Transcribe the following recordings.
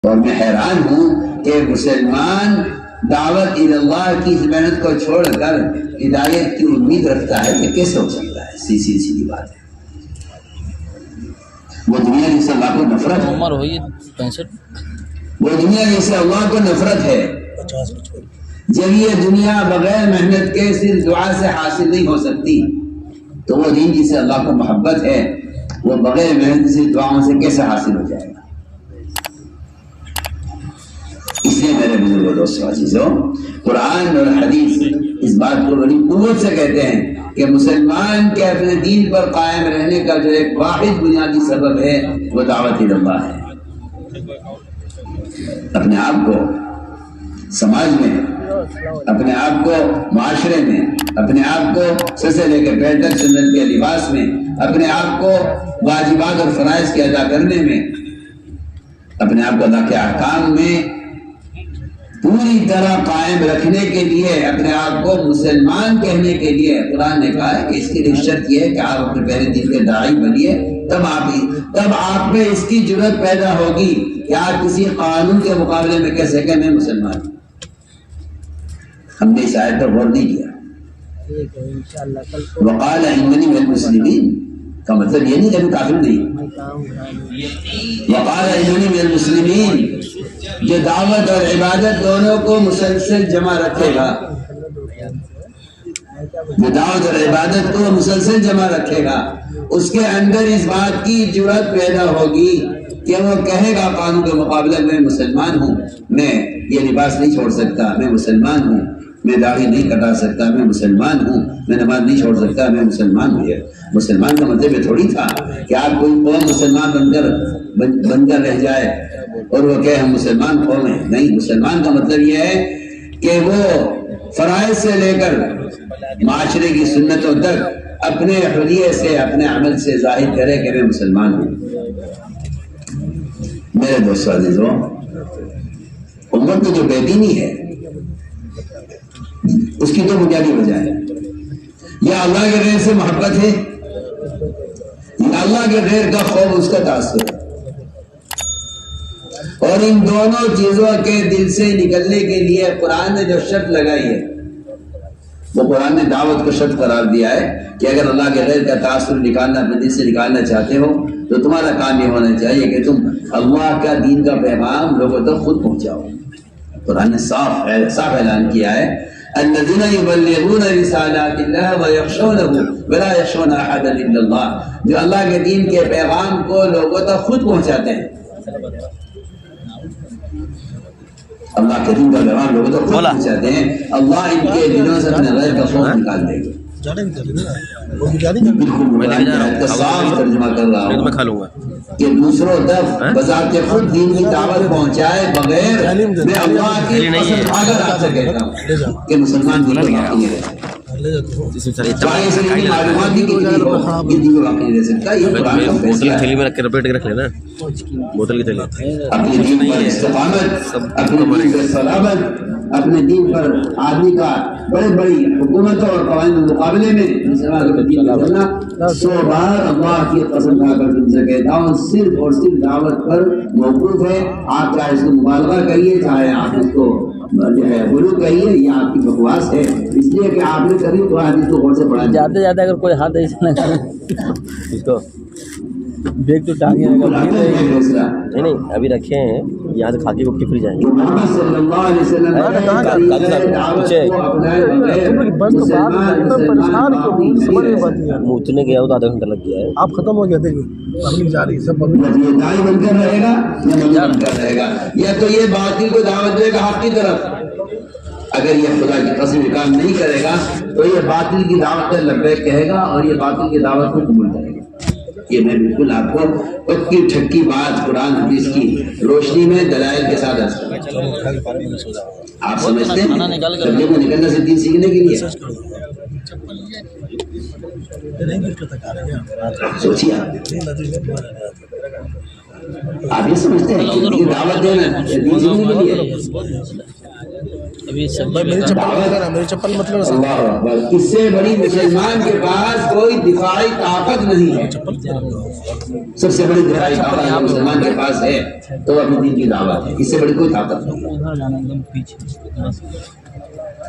اور میں حیران ہوں کہ مسلمان دعوت اللہ کی اس محنت کو چھوڑ کر ہدایت کی امید رکھتا ہے، یہ کیسے ہو سکتا ہے؟ سیدھی بات ہے۔ وہ دنیا جس سے اللہ کو نفرت ہے، عمر ہوئی 65، وہ دنیا جس سے اللہ کو نفرت ہے، جب یہ دنیا بغیر محنت کے صرف دعا سے حاصل نہیں ہو سکتی، تو وہ دین جس سے اللہ کو محبت ہے وہ بغیر محنت سے دعاؤں سے کیسے حاصل ہو جائے گا؟ اس لیے میرے بزرگوں دوستوں عزیزوں، قرآن اور حدیث اس بات کو بڑی قوت سے کہتے ہیں کہ مسلمان کے اپنے دین پر قائم رہنے کا جو ایک واحد بنیادی سبب ہے وہ دعوت اللہ ہے۔ اپنے آپ کو سماج میں، اپنے آپ کو معاشرے میں، اپنے آپ کو سر سے لے کے پیر تک سنت کے لباس میں، اپنے آپ کو واجبات اور فرائض کے ادا کرنے میں، اپنے آپ کو اللہ کے احکام میں پوری طرح قائم رکھنے کے لیے، اپنے آپ کو مسلمان کہنے کے لیے قرآن نے کہا ہے کہ اس کے لیے شرط یہ ہے کہ آپ اپنے پہلے دین کے داعی بنیے، تب آپ میں اس کی جرات پیدا ہوگی کہ آپ کسی قانون کے مقابلے میں کہہ سکیں میں مسلمان ہوں۔ ہم نے اس آیت پر غور نہیں کیا۔ وقال اننی من المسلمین کا مطلب یہ نہیں کہ میں کافر نہیں، وقال اننی من المسلمین جو دعوت اور عبادت دونوں کو مسلسل جمع رکھے گا، جو دعوت اور عبادت کو مسلسل جمع رکھے گا، اس کے اندر اس بات کی جرات پیدا ہوگی کہ وہ کہے گا قانون کے مقابلے میں مسلمان ہوں، میں یہ لباس نہیں چھوڑ سکتا، میں مسلمان ہوں، میں داڑھی نہیں کٹا سکتا، میں مسلمان ہوں، میں نماز نہیں چھوڑ سکتا، میں مسلمان ہوں۔ مسلمان کا مطلب یہ تھوڑی تھا کہ آپ کوئی قوم مسلمان بن کر رہ جائے اور وہ کہے ہم مسلمان قوم ہیں، نہیں۔ مسلمان کا مطلب یہ ہے کہ وہ فرائض سے لے کر معاشرے کی سنتوں تک اپنے حلیے سے، اپنے عمل سے ظاہر کرے کہ میں مسلمان ہوں۔ میرے دوستو عزیزوں، امت میں جو بے دینی ہے اس کی تو بنیادی وجہ ہے یا اللہ کے غیر سے محبت ہے یا اللہ کے غیر کا خوف، اس کا تاثر ہے۔ اور ان دونوں چیزوں کے دل سے نکلنے کے لیے قرآن نے جو شرط لگائی ہے، وہ قرآن نے دعوت کو شرط قرار دیا ہے کہ اگر اللہ کے غیر کا تاثر نکالنا، اپنے دل سے نکالنا چاہتے ہو تو تمہارا کام یہ ہونا چاہیے کہ تم اللہ کا دین کا پیغام لوگوں تک خود پہنچاؤ۔ قرآن نے صاف اعلان کیا ہے الذين يبلغون رسالات الله ويخشونه ولا يخشون احدا الا الله، جو اللہ کے دین کے پیغام کو لوگوں تک خود پہنچاتے ہیں۔ اللہ کے دین کا پیغام لوگوں تک خود پہنچاتے ہیں، اللہ ان کے دلوں سے اپنے غیر کا خوف نکال دے گا۔ بالکل صاف ترجمہ کر رہا ہوں کہ دوسروں تک بذات خود دین کی دعوت پہنچائے بغیر میں اللہ کی قسم کھا کر آپ سے کہتا ہوں کہ مسلمان دین کو باقی نہیں رہ سکتا، چاہے اس لیے معلومات بھی کتنی ہو، یہ دین کو باقی نہیں رہ سکتا۔ یہ قرآن کا فیصلہ ہے۔ اپنے دین پر استقامت، اپنے دین پر سلامت، اپنے دین پر آدمی کا بڑے بڑی حکومتوں اور قوانین کے مقابلے میں مسلمان کا دین کرنا 100 بار اللہ کی قسم کھا کر تم سے کہتا ہوں صرف اور صرف دعوت پر موقوف ہے۔ آپ چاہے اس کو مبالغہ کہیے، چاہے آپ اس کو جو ہے غلو کہیے، یہ آپ کی بکواس ہے، اس لیے کہ آپ نے کبھی تو حدیث کو غور سے پڑھا جاتے جاتے اگر کوئی ہاتھ ایسا نہ کرے اس کو بیگ تو ٹانگے نہیں ابھی رکھے ہیں، یہاں سے کھاکی بکتی پھر جائیں گے۔ محمد صلی اللہ علیہ وسلم اتنے گیا تو آدھا گھنٹہ لگ گیا ہے، آپ ختم ہو گئے تھے یہ داعی بن کر رہے گا یا بن کر رہے گا، یا تو یہ باطل کو دعوت دے گا حق کی طرف۔ اگر یہ خدا کی قسم کام نہیں کرے گا تو یہ باطل کی دعوت پر لبیک کہے گا اور یہ باطل کی دعوت کو قبول کرے گا۔ یہ میں بالکل آپ کو پکی ٹھکی بات قرآن حدیث کی روشنی میں دلائل کے ساتھ آپ سمجھتے ہیں تبلیغ کو نکلنا سے دین سیکھنے کے لیے سوچیے آپ یہ سمجھتے ہیں کہ دعوت دینا دین سیکھنے کے لیے؟ ابھی سب میری چپل مطلب اللہ اکبر، اس سے بڑی مسلمان کے پاس کوئی دفاعی طاقت نہیں ہے. سب سے بڑی دفاعی طاقت مسلمان کے پاس ہے تو وہ اپنے دین کی دعوت ہے. اس سے بڑی کوئی طاقت نہیں.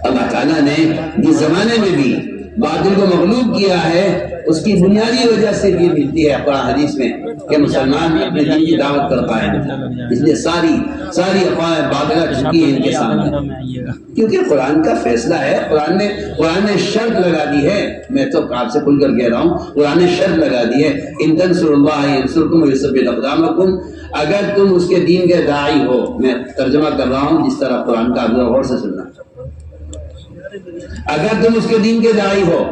اللہ تعالیٰ نے جس زمانے میں بھی باطل کو مغلوب کیا ہے اس کی بنیادی وجہ سے یہ ملتی ہے قرآن حدیث میں کہ مسلمان اپنے دین کی دعوت کر پائے. اس لیے ساری افواہیں باطلہ چکی ہیں ان کے سامنے، کیونکہ قرآن کا فیصلہ ہے. قرآن نے شرط لگا دی ہے. میں تو آپ سے کھل کر کہہ رہا ہوں، قرآن نے شرط لگا دی ہے ان تنصروا اللہ ینصرکم ویثبت اقدامکم. اگر تم اس کے دین کے داعی ہو، میں ترجمہ کر رہا ہوں جس طرح قرآن کا ذرا غور سے سننا، اگر تم اس کے دین کے داعی ہو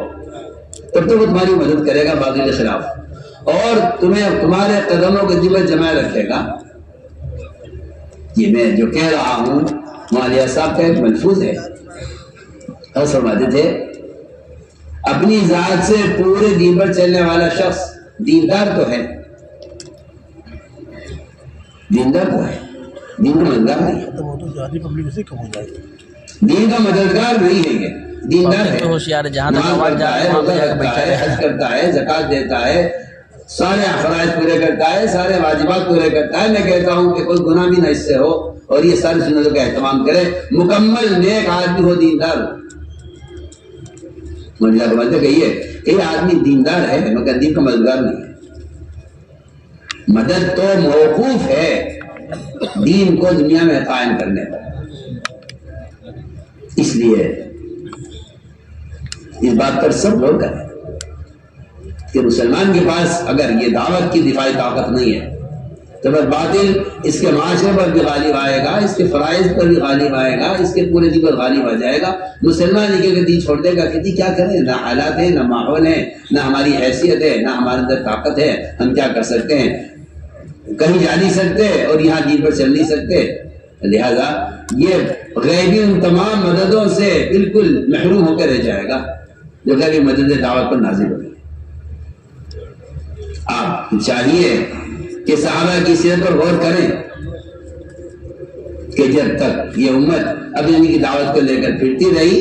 تب تو وہ تمہاری مدد کرے گا باطل کے خلاف، اور تمہیں تمہارے قدموں کے دل میں جمائے رکھے گا. یہ میں جو کہہ رہا ہوں مولانا صاحب کا ایک ملفوظ ہے. اور فرماتے تھے اپنی ذات سے پورے دین پر چلنے والا شخص دیندار تو ہے، دین کا مددگار نہیں ہے. دین کا مددگار نہیں ہے، یہ دیندار ہے. نماز پڑھتا ہے، روزہ رکھتا ہے، حج کرتا ہے، زکات دیتا ہے، سارے فرائض پورے کرتا ہے، سارے واجبات پورے کرتا ہے. میں کہتا ہوں کہ کوئی گناہ بھی نہ اس سے ہو اور یہ ساری سنتوں کا اہتمام کرے. مکمل نیک آدمی ہو، دیندار ہو. مجھے کہیے کہ یہ آدمی دیندار ہے مگر دین کا مددگار نہیں ہے. مدد تو موقوف ہے دین کو دنیا میں قائم کرنے پر. اس لیے اس بات پر سب غور کریں کہ مسلمان کے پاس اگر یہ دعوت کی دفاعی طاقت نہیں ہے تو بس باطل اس کے معاشرے پر بھی غالب آئے گا، اس کے فرائض پر بھی غالب آئے گا، اس کے پورے دین پر غالب آ جائے گا. مسلمان یہ کہ دین چھوڑ دے گا کہ کیا کریں، نہ حالات ہے، نہ ماحول ہے، نہ ہماری حیثیت ہے، نہ ہمارے اندر طاقت ہے، ہم کیا کر سکتے ہیں، کہیں جا نہیں سکتے اور یہاں دین پر چل نہیں سکتے. لہذا یہ غیبی ان تمام مددوں سے بالکل محروم ہو کر رہ جائے گا جو غیبی مدد دعوت پر نازل ہوگی. آپ چاہیے کہ صحابہ کی سیرت پر غور کریں کہ جب تک یہ امت اپنی نبی کی دعوت کو لے کر پھرتی رہی،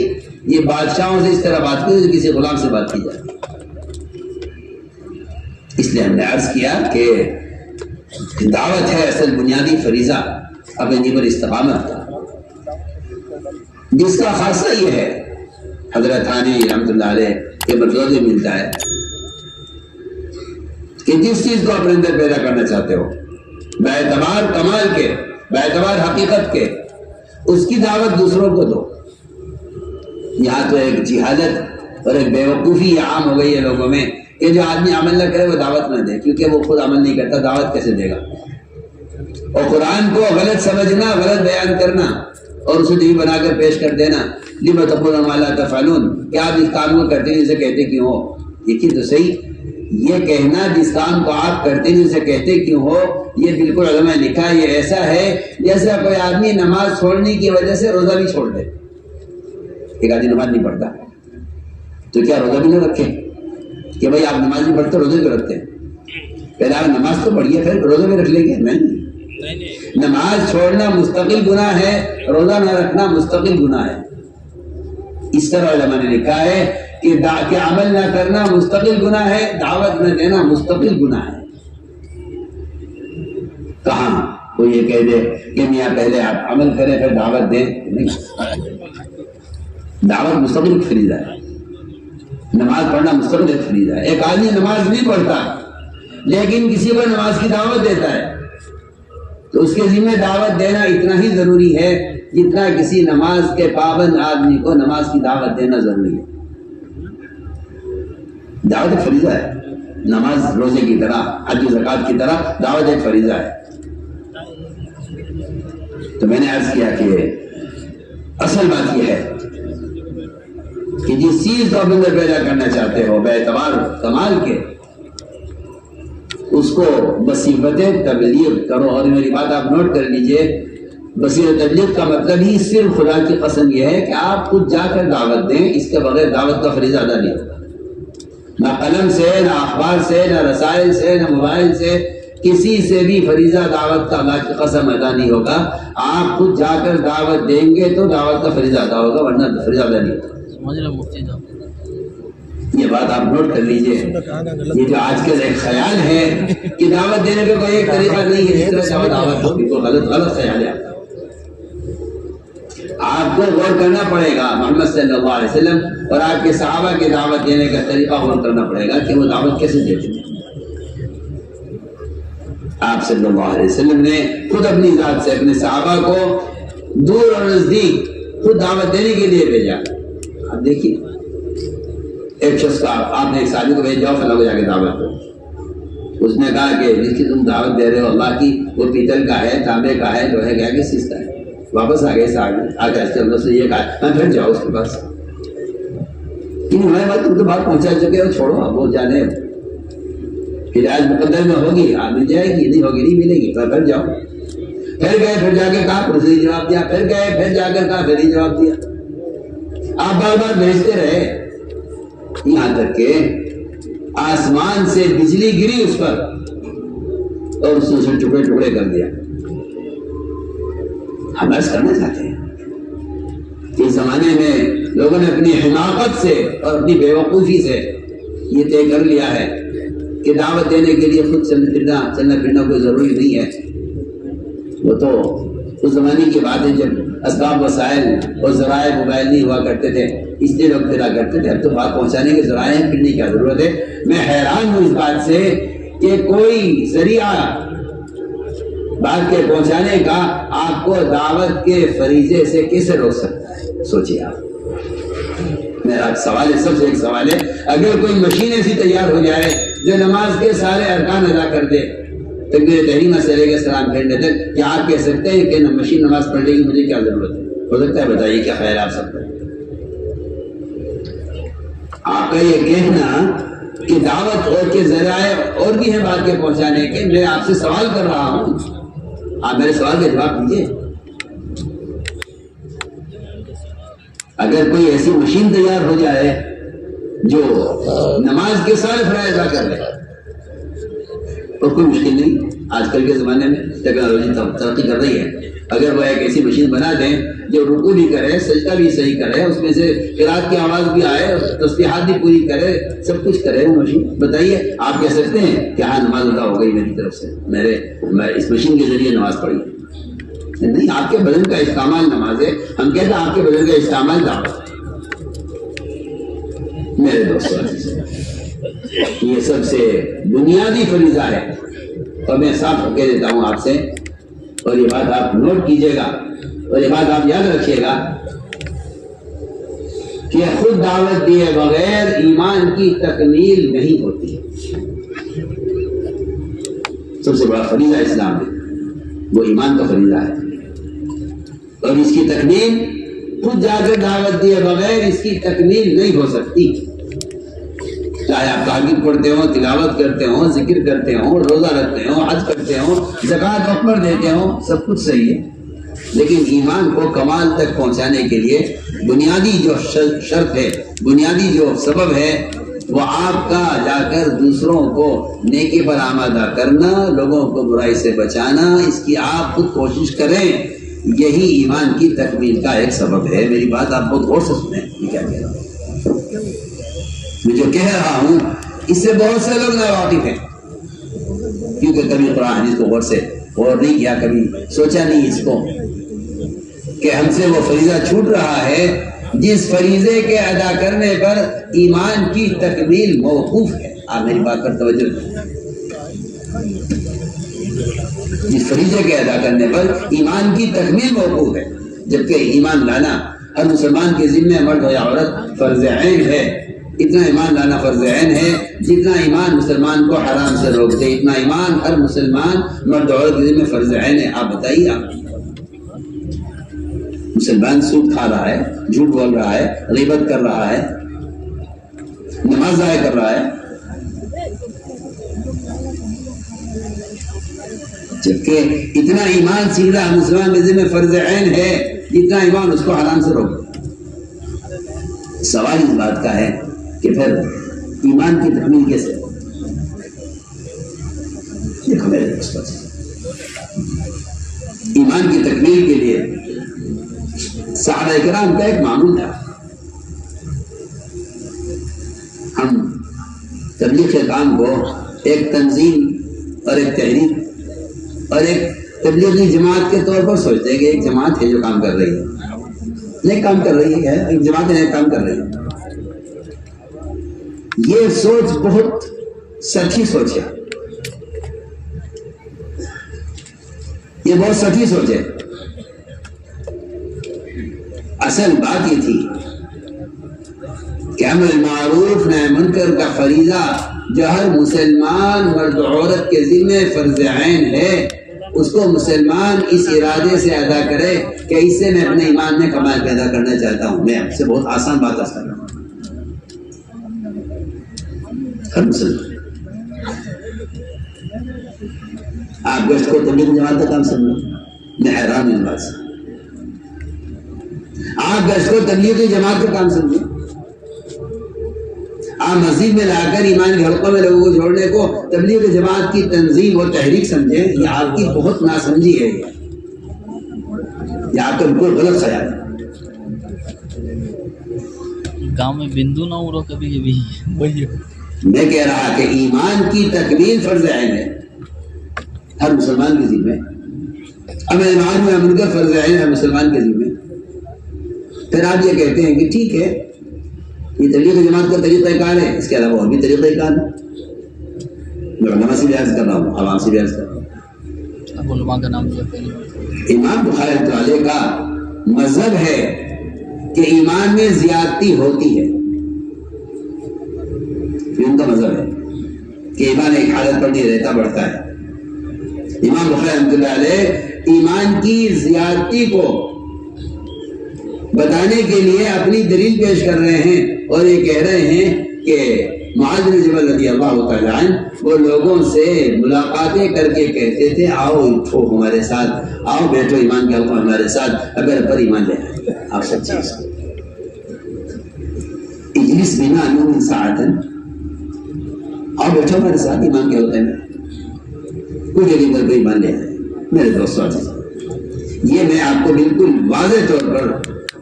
یہ بادشاہوں سے اس طرح بات کی جیسے کسی غلام سے بات کی جائے. اس لیے ہم نے عرض کیا کہ دعوت ہے اصل بنیادی فریضہ اپنے دین پر استقامت کا، جس کا خاصہ یہ ہے حضرت تھانوی رحمۃ اللہ علیہ کے مطلب میں ملتا ہے کہ جس چیز کو اپنے اندر پیدا کرنا چاہتے ہو باعتبار کمال کے، باعتبار حقیقت کے، اس کی دعوت دوسروں کو دو. یہاں تو ایک جہالت اور ایک بیوقوفی عام ہو گئی ہے لوگوں میں کہ جو آدمی عمل نہ کرے وہ دعوت نہ دے، کیونکہ وہ خود عمل نہیں کرتا، دعوت کیسے دے گا. اور قرآن کو غلط سمجھنا، غلط بیان کرنا اور اسے دین بنا کر پیش کر دینا. لِمَ تَقُولُونَ مَا لَا تَفْعَلُونَ، کیا آپ اس کام کو کرتے ہیں جسے کہتے کیوں ہو. دیکھیے تو صحیح، یہ کہنا جس کام کو آپ کرتے ہیں جسے کہتے کیوں ہو، یہ بالکل علماء نے لکھا. یہ ایسا ہے جیسا کوئی آدمی نماز چھوڑنے کی وجہ سے روزہ بھی چھوڑ دے. ایک آدمی نماز نہیں پڑھتا تو کیا روزہ بھی نہ رکھے کہ بھائی آپ نماز نہیں پڑھتے روزے بھی رکھتے ہیں؟ پہلے آپ نماز تو پڑھیے پھر روزے بھی رکھ لیں گے. نہیں، نماز چھوڑنا مستقل گناہ ہے، روزہ نہ رکھنا مستقل گناہ ہے. اس طرح علماء نے لکھا ہے کہ عمل نہ کرنا مستقل گناہ ہے، دعوت نہ دینا مستقل گناہ ہے. کہاں کوئی یہ کہہ دے کہ میاں پہلے آپ عمل کریں پھر دعوت دیں؟ نہیں، دعوت مستقل فریضہ ہے، نماز پڑھنا مستقل فریضہ ہے. ایک آدمی نماز نہیں پڑھتا لیکن کسی کو نماز کی دعوت دیتا ہے تو اس کے ذمہ دعوت دینا اتنا ہی ضروری ہے جتنا کسی نماز کے پابند آدمی کو نماز کی دعوت دینا ضروری ہے. دعوت فریضہ ہے، نماز روزے کی طرح، حج و زکات کی طرح دعوت ایک فریضہ ہے. تو میں نے عرض کیا کہ اصل بات یہ ہے کہ جس چیز کو اپنے پیدا کرنا چاہتے ہو باعتبار کمال کے، اس کو بصیرت تبلیغ کرو. اور میری بات آپ نوٹ کر لیجئے، بصیرت تبلیغ کا مطلب ہی صرف خدا کی قسم یہ ہے کہ آپ خود جا کر دعوت دیں. اس کے بغیر دعوت کا فریضہ ادا نہیں ہوگا. نہ قلم سے، نہ اخبار سے، نہ رسائل سے، نہ موبائل سے، کسی سے بھی فریضہ دعوت کا اللہ کی قسم ادا نہیں ہوگا. آپ خود جا کر دعوت دیں گے تو دعوت کا فریضہ ادا ہوگا, ورنہ فریضہ ادا نہیں ہوگا. یہ بات آپ نوٹ کر لیجئے. یہ جو آج کل ایک خیال ہے کہ دعوت دینے کا کوئی ایک طریقہ نہیں ہے جس طرح دعوت ہو, بالکل غلط خیال ہے. آپ کو غور کرنا پڑے گا محمد صلی اللہ علیہ وسلم اور آپ کے صحابہ کی دعوت دینے کا طریقہ غور کرنا پڑے گا کہ وہ دعوت کیسے دیتے تھے. آپ صلی اللہ علیہ وسلم نے خود اپنی ذات سے اپنے صحابہ کو دور اور نزدیک خود دعوت دینے کے لیے بھیجا. آپ دیکھیے, ایک شخص کا آپ نے ایک صحابی کو بھیج جاؤ فلاں کو جا کے دعوت دو. اس نے کہا کہ جس کی تم دعوت دے رہے ہو اللہ کی, وہ پیتل کا ہے, تانبے کا ہے, لوہے کا ہے, کس چیز کا ہے. واپس آ گئے صحابی, آ کے اس کے اندر سے یہ کہا میں پھر جاؤ اس کے پاس. تم تو بات پہنچا چکے ہو, چھوڑو اب وہ جانے. ہدایت مقدر میں ہوگی, مل جائے گی, نہیں ہوگی نہیں ملے گی, پھر جاؤ. پھر گئے, پھر جا کے کہا, پھر صحیح جواب دیا. پھر گئے, پھر جا کر کہا, پھر ہی جواب دیا. آپ بار بار بھیجتے رہے یہاں تک کہ آسمان سے بجلی گری اس پر اور اس نے ٹکڑے ٹکڑے کر دیا. ہم ایسا کرنا چاہتے ہیں. اس زمانے میں لوگوں نے اپنی حماقت سے اور اپنی بے وقوفی سے یہ طے کر لیا ہے کہ دعوت دینے کے لیے خود چلنا پھرنا کوئی ضروری نہیں ہے. وہ تو اس زمانے کی بات ہے جب اسباب وسائل اور ذرائع موبائل نہیں ہوا کرتے تھے, اس لیے لوگ پھرا کرتے تھے. اب تو بات پہنچانے کے ذرائع ہیں, پھرنے کی کیا ضرورت ہے. میں حیران ہوں اس بات سے کہ کوئی ذریعہ بات کے پہنچانے کا آپ کو دعوت کے فریضے سے کیسے روک سکتا ہے. سوچیے آپ. میرا سوال ہے, سب سے ایک سوال ہے, اگر کوئی مشین ایسی تیار ہو جائے جو نماز کے سارے ارکان ادا کر دے, تکبیر تحریمہ سے لے کے سلام پھیرنے تک, کیا آپ کہہ سکتے ہیں کہ مشین نماز پڑھ لے گی, مجھے کیا ضرورت ہے؟ ہو سکتا ہے؟ بتائیے کیا خیال آپ سب کا. آپ کا یہ کہنا کہ دعوت اور کے ذرائع اور بھی ہیں بات کے پہنچانے کے, میں آپ سے سوال کر رہا ہوں, آپ میرے سوال کا جواب دیجیے. اگر کوئی ایسی مشین تیار ہو جائے جو نماز کے سارے فرائض ادا کر لے, اور کوئی مشکل نہیں. آج کل کے زمانے میں ٹیکنالوجی ترقی کر رہی ہے. اگر وہ ایک ایسی مشین بنا دیں جو رکوع بھی کرے, سجدہ بھی صحیح کرے, اس میں سے قرات کی آواز بھی آئے, تسبیحات بھی پوری کرے, سب کچھ کرے وہ مشین, بتائیے آپ کہہ سکتے ہیں کہ ہاں نماز ادا ہو گئی میری طرف سے, میں اس مشین کے ذریعے نماز پڑھی. نہیں, آپ کے بدن کا استعمال نماز ہے. ہم کہتے ہیں آپ کے بدن کا استعمال دعوت ہے. میرے دوستوں, یہ سب سے بنیادی فریضہ ہے, اور میں صاف کہہ دیتا ہوں آپ سے, اور یہ بات آپ نوٹ کیجئے گا, اور یہ بات آپ یاد رکھیے گا کہ خود دعوت دیے بغیر ایمان کی تکمیل نہیں ہوتی. سب سے بڑا فریضہ اسلام میں وہ ایمان کا فریضہ ہے, اور اس کی تکمیل خود جا کر دعوت دیے بغیر اس کی تکمیل نہیں ہو سکتی. چاہے آپ تحقیق پڑھتے ہوں, تلاوت کرتے ہوں, ذکر کرتے ہوں, روزہ رکھتے ہوں, حج کرتے ہوں, زکوٰۃ وقت پر دیتے ہوں, سب کچھ صحیح ہے, لیکن ایمان کو کمال تک پہنچانے کے لیے بنیادی جو شرط ہے, بنیادی جو سبب ہے, وہ آپ کا جا کر دوسروں کو نیکی پر آمادہ کرنا, لوگوں کو برائی سے بچانا, اس کی آپ خود کوشش کریں. یہی ایمان کی تکمیل کا ایک سبب ہے. میری بات آپ بہت غور سے سنیں, میں کیا کہہ رہا ہوں. میں جو کہہ رہا ہوں اس سے بہت سے لوگ ناواقف ہیں, کیونکہ کبھی قرآن حدیث کو غور سے غور نہیں کیا, کبھی سوچا نہیں اس کو کہ ہم سے وہ فریضہ چھوٹ رہا ہے جس فریضے کے ادا کرنے پر ایمان کی تکمیل موقوف ہے. آپ میری بات پر توجہ دیں. جس فریضے کے ادا کرنے پر ایمان کی تکمیل موقوف ہے, جبکہ ایمان لانا ہر مسلمان کے ذمہ, مرد ہو یا عورت, فرض عین ہے. اتنا ایمان لانا فرض عین ہے جتنا ایمان مسلمان کو حرام سے روک دے, اتنا ایمان ہر مسلمان مرد عورت کے ذمہ فرض عین ہے. آپ بتائیے, آپ مسلمان سود کھا رہا ہے, جھوٹ بول رہا ہے, غیبت کر رہا ہے, نماز ضائع کر رہا ہے, جبکہ اتنا ایمان سیدھا مسلمان کے ذمہ فرض عین ہے جتنا ایمان اس کو حرام سے روک. سوال اس بات کا ہے کہ پھر ایمان کی تکمیل کیسے؟ دیکھو میرے دوستوں، ایمان کی تکمیل کے لیے صحابہ کرام کا ایک معمول تھا. ہم تبلیغ کے کام کو ایک تنظیم اور ایک تحریک اور ایک تبلیغی جماعت کے طور پر سوچتے ہیں کہ ایک جماعت ہے جو کام کر رہی ہے، نیک کام کر رہی ہے، ایک جماعت نیک کام کر رہی ہے. یہ سوچ بہت سچی سوچ ہے، یہ بہت سچی سوچ ہے. اصل بات یہ تھی کہ امر معروف نہی منکر کا فریضہ جو ہر مسلمان مرد و عورت کے ذمہ فرض عین ہے، اس کو مسلمان اس ارادے سے ادا کرے کہ اس سے میں اپنے ایمان میں کمال پیدا کرنا چاہتا ہوں. میں آپ سے بہت آسان بات کر رہا ہوں. ہر مسلمان آپ گشت کو تبلیغ جماعت کا کام سمجھو، میں حیران ہوں اس بات سے. آپ گشت کو تبلیغی جماعت کا کام سمجھو، آپ مسجد میں لا کر ایمان کے حلقوں میں لوگوں کو جوڑنے کو تبلیغ جماعت کی تنظیم اور تحریک سمجھیں. یہ آپ کی بہت ناسمجھی ہے، یہ آپ کا بالکل غلط خیال ہے. گاؤں میں بندو نہ اڑو کبھی کبھی. میں کہہ رہا کہ ایمان کی تکمیل فرض عین ہے ہر مسلمان کے ذمہ. امر معروف نہی منکر فرض عین ہے مسلمان کے ذمہ. پھر آپ یہ کہتے ہیں کہ ٹھیک ہے، یہ تبلیغ جماعت کا طریقہ کار ہے، اس کے علاوہ اور بھی طریقہ کار ہے. میں علماء سے بھی عرض کر رہا ہوں، عوام سے بھی عرض کر رہا ہوں. اب علماء کا نام کیا پہلے؟ امام بخاری رحمۃ اللہ علیہ کا مذہب ہے کہ ایمان میں زیادتی ہوتی ہے. یہ ان کا مذہب ہے کہ ایمان ایک حالت پر نہیں رہتا، بڑھتا ہے. امام بخاری رحمۃ اللہ علیہ ایمان کی زیادتی کو بتانے کے لیے اپنی دلیل پیش کر رہے ہیں اور یہ کہہ رہے ہیں کہ معاذ بن جبل رضی اللہ تعالیٰ عنہ وہ لوگوں سے ملاقاتیں کر کے کہتے تھے آؤ اٹھو ہمارے ساتھ، آؤ بیٹھو ایمان کے حلقوں ہمارے ساتھ، اگر پر ایمان لے آئے. آپ سب چیز اجلس بنا نور ساعتن، آؤ بیٹھو ہمارے ساتھ ایمان کے حلقے میں، کوئی جگہ پر ایمان لے آئے. میرے دوستوں، یہ میں آپ کو بالکل واضح طور پر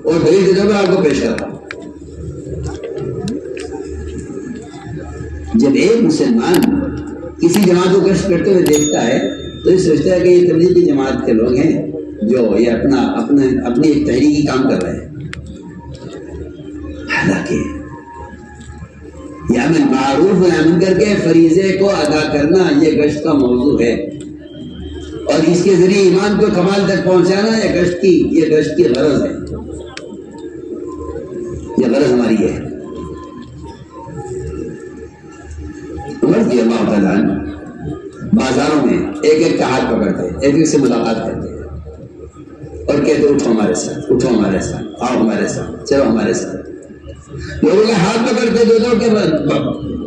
اور دلیل کے طور پر آپ کو پیش کرتا ہوں. جب ایک مسلمان کسی جماعت کو کشف کرتے ہوئے دیکھتا ہے تو یہ سوچتا ہے کہ یہ تبلیغی جماعت کے لوگ ہیں جو یہ اپنی ایک تحریکی کام کر رہے ہیں. حالانکہ یہ امر معروف نہی منکر کے فریضے کو ادا کرنا یہ گشت کا موضوع ہے، اور اس کے ذریعے ایمان کو کمال تک پہنچانا یہ گشت کی غرض ہے. یہ غرض ہماری ہے. عمر رضی اللہ تعالیٰ عنہ بازاروں میں ایک ایک کا ہاتھ پکڑتے، ایک ایک سے ملاقات کرتے اور کہتے اٹھو ہمارے ساتھ، اٹھو ہمارے ساتھ، آؤ ہمارے ساتھ، چلو ہمارے ساتھ. لوگوں کے ہاتھ پکڑتے دو کے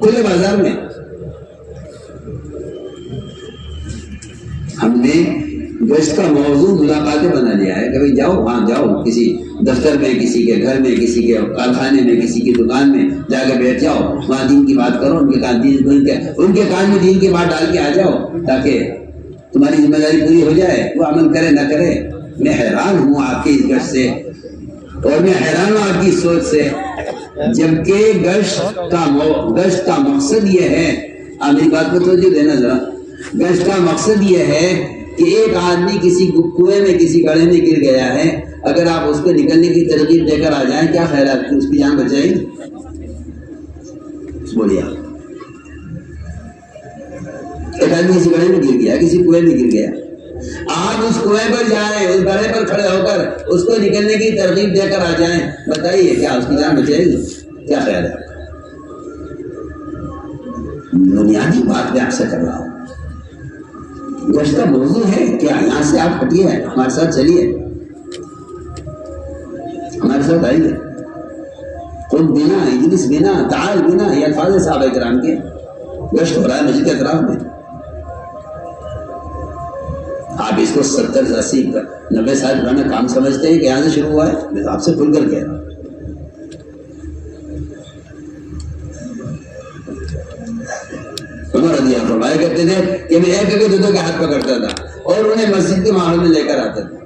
کھلے بازار میں. ہم نے گشت کا موضوع ملاقاتیں بنا لیا ہے. کبھی جاؤ وہاں جاؤ، کسی دفتر میں، کسی کے گھر میں، کسی کے کارخانے میں، کسی کی دکان میں جا کے بیٹھ جاؤ، وہاں دین کی بات کرو، ان کے کان میں دین کی بات ڈال کے آ جاؤ تاکہ تمہاری ذمہ داری پوری ہو جائے. وہ عمل کرے نہ کرے. میں حیران ہوں آپ کی اس گشت سے، اور میں حیران ہوں آپ کی سوچ سے، جبکہ گشت کا مقصد یہ ہے، آپ میری بات کو توجہ دینا ذرا، گشت کا مقصد یہ ہے کہ ایک آدمی کسی کنویں میں، کسی گڑھے میں گر گیا ہے، اگر آپ اس کو نکلنے کی ترغیب دے کر آ جائیں، کیا خیال ہے آپ کی؟ اس کی جان بچائے گی؟ بولیے آپ. ایک آدمی کسی گڑھے میں گر گیا، کسی کنویں میں گر گیا، آپ اس کنویں پر جائیں، اس گڑھے پر کھڑے ہو کر اس کو نکلنے کی ترغیب دے کر آ جائیں، بتائیے کیا اس کی جان بچائے گی؟ کیا خیال ہے؟ بنیادی بات میں آپ سے کر رہا ہوں. گشت کا موضوع ہے کیا؟ یہاں سے آپ ہٹیے، ہمارے ساتھ چلیے، ہمارے ساتھ آئیے. خود بنا، اجلس بنا، تعال بنا، یہ الفاظ صحابہ کرام کے. گشت ہو رہا ہے مسجد کے اطراف میں، آپ اس کو 70 80 90 سال پرانا کام سمجھتے ہیں کہ یہاں سے شروع ہوا ہے. میں آپ سے کھل کر کہہ رہا ہوں. عمر رضی دیا فرمایا کرتے تھے کہ میں ایک ایک دو کے ہاتھ پکڑتا تھا اور انہیں مسجد کے ماحول میں لے کر آتا تھا.